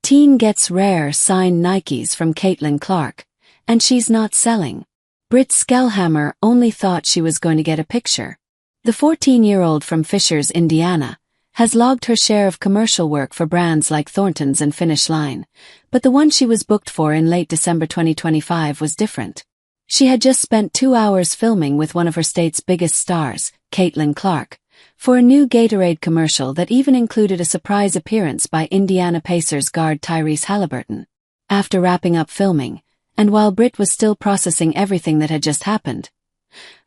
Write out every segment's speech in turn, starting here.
Teen gets rare signed Nikes from Caitlin Clark, and she's not selling. Britt Skellhammer only thought she was going to get a picture. The 14-year-old from Fishers, Indiana, has logged her share of commercial work for brands like Thorntons and Finish Line, but the one she was booked for in late December 2025 was different. She had just spent 2 hours filming with one of her state's biggest stars, Caitlin Clark, for a new Gatorade commercial that even included a surprise appearance by Indiana Pacers guard Tyrese Halliburton. After wrapping up filming, and while Britt was still processing everything that had just happened,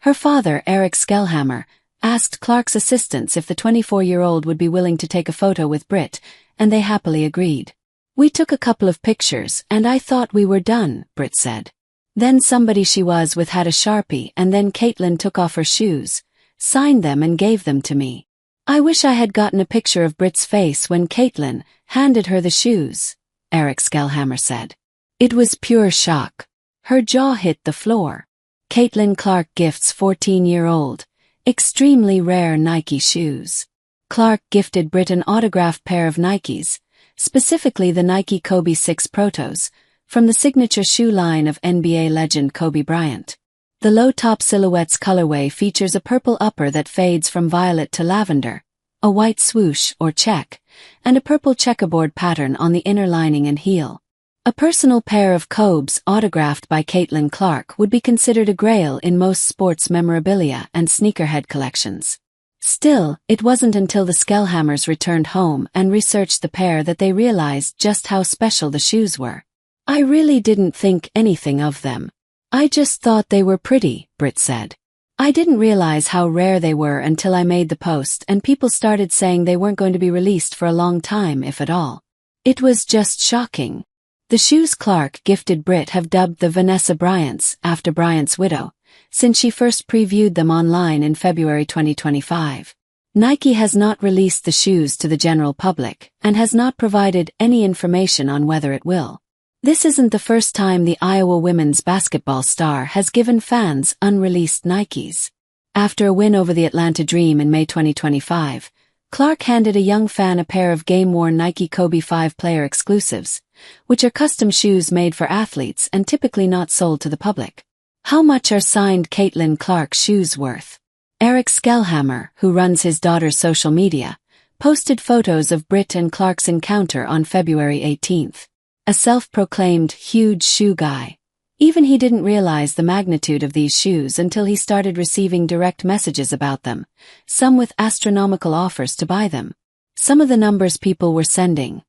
her father, Eric Skellhammer, asked Clark's assistants if the 24-year-old would be willing to take a photo with Britt, and they happily agreed. "We took a couple of pictures, and I thought we were done," Britt said. "Then somebody she was with had a Sharpie, and then Caitlin took off her shoes, signed them and gave them to me. I wish I had gotten a picture of Britt's face when Caitlin handed her the shoes," Eric Skellhammer said. "It was pure shock. Her jaw hit the floor." Caitlin Clark gifts 14-year-old extremely rare Nike shoes. Clark gifted Britt an autographed pair of Nikes, specifically the Nike Kobe 6 Protos, from the signature shoe line of NBA legend Kobe Bryant. The low-top silhouette's colorway features a purple upper that fades from violet to lavender, a white swoosh or check, and a purple checkerboard pattern on the inner lining and heel. A personal pair of Kobes autographed by Caitlin Clark would be considered a grail in most sports memorabilia and sneakerhead collections. Still, it wasn't until the Skellhammers returned home and researched the pair that they realized just how special the shoes were. "I really didn't think anything of them. I just thought they were pretty," Britt said. "I didn't realize how rare they were until I made the post and people started saying they weren't going to be released for a long time, if at all. It was just shocking." The shoes Clark gifted Britt have dubbed the Vanessa Bryants, after Bryant's widow, since she first previewed them online in February 2025. Nike has not released the shoes to the general public and has not provided any information on whether it will. This isn't the first time the Iowa women's basketball star has given fans unreleased Nikes. After a win over the Atlanta Dream in May 2025, Clark handed a young fan a pair of game-worn Nike Kobe 5 player exclusives, which are custom shoes made for athletes and typically not sold to the public. How much are signed Caitlin Clark shoes worth? Eric Skellhammer, who runs his daughter's social media, posted photos of Britt and Clark's encounter on February 18th. A self-proclaimed huge shoe guy. Even he didn't realize the magnitude of these shoes until he started receiving direct messages about them, some with astronomical offers to buy them. Some of the numbers people were sending.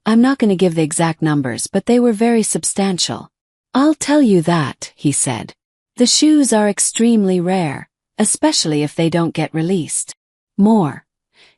I'm not going to give the exact numbers, but they were very substantial. "I'll tell you that," he said. "The shoes are extremely rare, especially if they don't get released." More.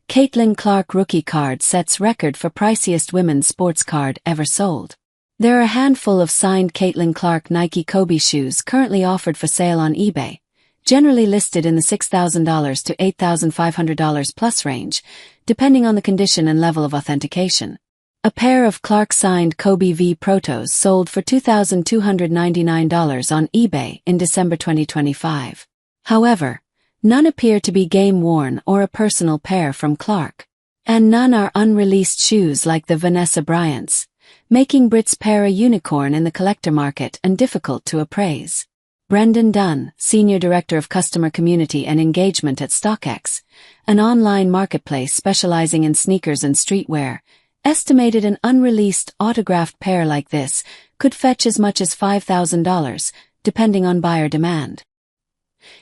Caitlin Clark rookie card sets record for priciest women's sports card ever sold. There are a handful of signed Caitlin Clark Nike Kobe shoes currently offered for sale on eBay, generally listed in the $6,000 to $8,500 plus range, depending on the condition and level of authentication. A pair of Clark signed Kobe V Protos sold for $2,299 on eBay in December 2025. However, none appear to be game-worn or a personal pair from Clark. And none are unreleased shoes like the Vanessa Bryants, making Britt's pair a unicorn in the collector market and difficult to appraise. Brendan Dunn, Senior Director of Customer Community and Engagement at StockX, an online marketplace specializing in sneakers and streetwear, estimated an unreleased autographed pair like this could fetch as much as $5,000, depending on buyer demand.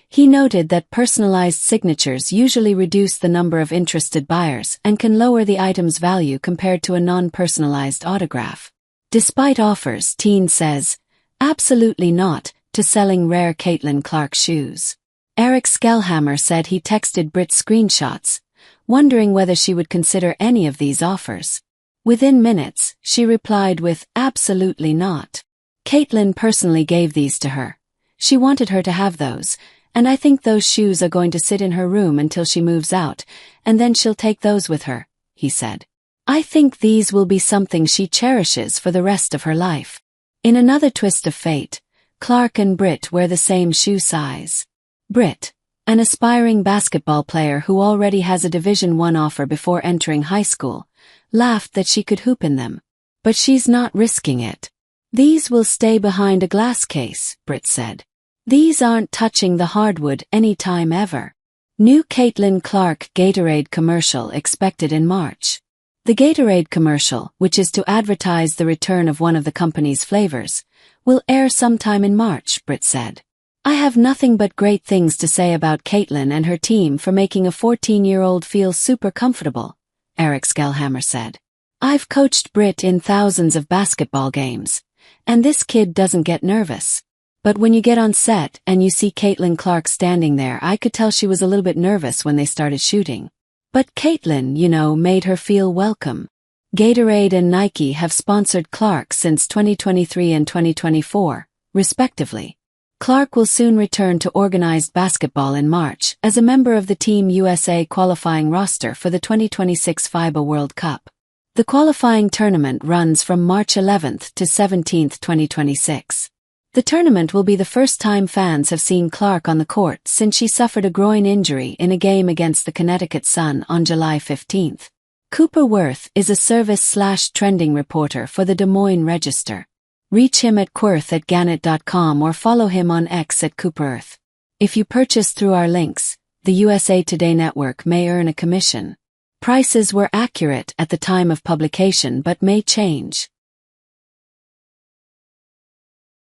He noted that personalized signatures usually reduce the number of interested buyers and can lower the item's value compared to a non-personalized autograph. Despite offers, Teen says, "Absolutely not," to selling rare Caitlin Clark shoes. Eric Skellhammer said he texted Britt screenshots, wondering whether she would consider any of these offers. Within minutes, she replied with, "Absolutely not. Caitlin personally gave these to her. She wanted her to have those, and I think those shoes are going to sit in her room until she moves out, and then she'll take those with her," he said. "I think these will be something she cherishes for the rest of her life." In another twist of fate, Clark and Britt wear the same shoe size. Britt, an aspiring basketball player who already has a Division I offer before entering high school, laughed that she could hoop in them. But she's not risking it. These will stay behind a glass case, Britt said. These aren't touching the hardwood any time ever. New Caitlin Clark Gatorade commercial expected in March. The Gatorade commercial, which is to advertise the return of one of the company's flavors, will air sometime in March, Britt said. I have nothing but great things to say about Caitlin and her team for making a 14-year-old feel super comfortable, Eric Skellhammer said. I've coached Britt in thousands of basketball games, and this kid doesn't get nervous. But when you get on set and you see Caitlin Clark standing there, I could tell she was a little bit nervous when they started shooting. But Caitlin, made her feel welcome. Gatorade and Nike have sponsored Clark since 2023 and 2024, respectively. Clark will soon return to organized basketball in March as a member of the Team USA qualifying roster for the 2026 FIBA World Cup. The qualifying tournament runs from March 11th to 17th, 2026. The tournament will be the first time fans have seen Clark on the court since she suffered a groin injury in a game against the Connecticut Sun on July 15. Cooper Worth is a service/trending reporter for the Des Moines Register. Reach him at quirth@gannett.com or follow him on X at Cooperth. If you purchase through our links, the USA Today Network may earn a commission. Prices were accurate at the time of publication but may change.